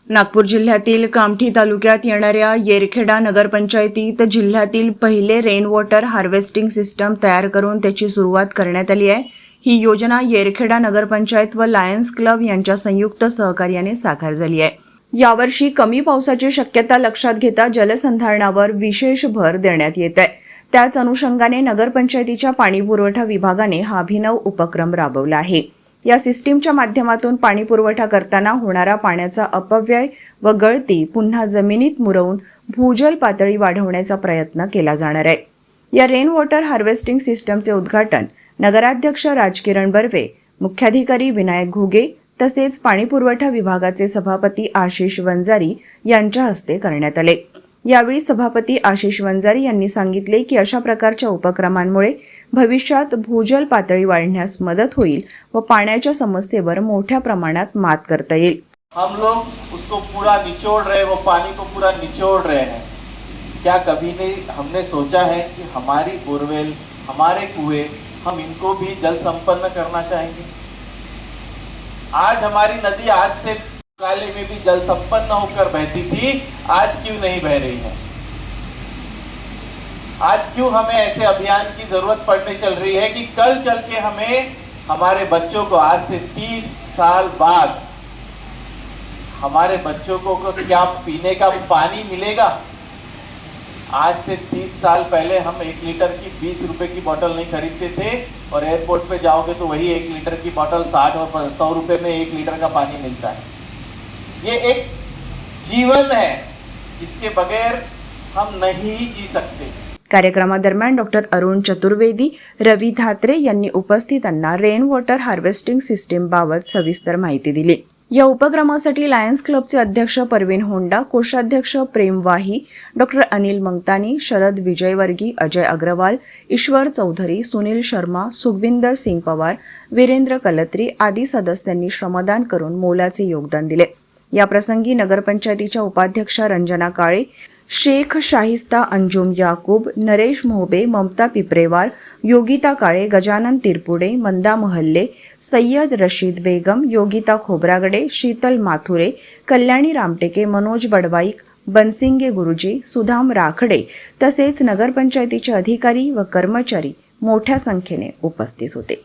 नागपूर जिल्ह्यातील कामठी तालुक्यात येणाऱ्या येरखेडा नगरपंचायतीत जिल्ह्यातील पहिले रेन वॉटर हार्वेस्टिंग सिस्टम तयार करून त्याची सुरुवात करण्यात आली आहे। ही योजना येरखेडा नगरपंचायत व लायन्स क्लब यांच्या संयुक्त सहकार्याने साकार झाली आहे। यावर्षी कमी पावसाची शक्यता लक्षात घेता जलसंधारणावर विशेष भर देण्यात येत आहे। त्याच अनुषंगाने नगरपंचायतीच्या पाणीपुरवठा विभागाने हा अभिनव उपक्रम राबवला आहे। या सिस्टीमच्या माध्यमातून पाणी पुरवठा करताना होणारा पाण्याचा अपव्यय व गळती पुन्हा जमिनीत मुरवून भूजल पातळी वाढवण्याचा प्रयत्न केला जाणार आहे। या रेन वॉटर हार्वेस्टिंग सिस्टमचे उद्घाटन नगराध्यक्ष राजकिरण बर्वे, मुख्याधिकारी विनायक घुगे तसेच पाणीपुरवठा विभागाचे सभापती आशिष वंजारी यांच्या हस्ते करण्यात आले। यावेळी सभापती आशिष वंजारी यांनी सांगितले की अशा प्रकारच्या उपक्रमांमुळे भविष्यात भूजल पातळी वाढण्यास मदत होईल व पाण्याच्या समस्येवर मोठ्या प्रमाणात मात करता येईल। हम लोग उसको पूरा निचोड़ रहे, वो पानी को पूरा निचोड़ रहे हैं। क्या कभी नहीं हमने सोचा है कि हमारी बोरवेल, हमारे कुएं, हम इनको भी जल संपन्न करना चाहेंगे। आज हमारी नदी आज से काले में भी जल संपन्न होकर बहती थी, आज क्यों नहीं बह रही है? आज क्यों हमें ऐसे अभियान की जरूरत पड़ने चल रही है कि कल चल के हमें हमारे बच्चों को आज से 30 साल बाद हमारे बच्चों को क्या पीने का पानी मिलेगा? आज से 30 साल पहले हम 1 लीटर की 20 रुपए की बोतल नहीं खरीदते थे और एयरपोर्ट पे जाओगे तो वही 1 लीटर की बोतल 60 और 100 रुपए में 1 लीटर का पानी मिलता है। ये एक जीवन है, इसके बगैर हम नहीं जी सकते। कार्यक्रमादरम्यान डॉक्टर अरुण चतुर्वेदी, रवी धात्रे यांनी उपस्थितांना रेन वॉटर हार्वेस्टिंग सिस्टीम बाबत सविस्तर माहिती दिली। या उपक्रमासाठी लायन्स क्लबचे अध्यक्ष परवीन होंडा, कोषाध्यक्ष प्रेम वाही, डॉक्टर अनिल मंगतानी, शरद विजयवर्गी, अजय अग्रवाल, ईश्वर चौधरी, सुनील शर्मा, सुखविंदर सिंग पवार, वीरेंद्र कलत्री आदी सदस्यांनी श्रमदान करून मोलाचे योगदान दिले। या प्रसंगी नगरपंचायतीच्या उपाध्यक्षा रंजना काळे, शेख शाहिस्ता अंजुम याकूब, नरेश मोहबे, ममता पिपरेवार, योगिता काळे, गजानन तिरपुडे, मंदा महल्ले, सय्यद रशीद बेगम, योगिता खोब्रागडे, शीतल माथुरे, कल्याणी रामटेके, मनोज बडवाईक, बनसिंगे गुरुजी, सुधाम राखडे तसेच नगरपंचायतीचे अधिकारी व कर्मचारी मोठ्या संख्येने उपस्थित होते।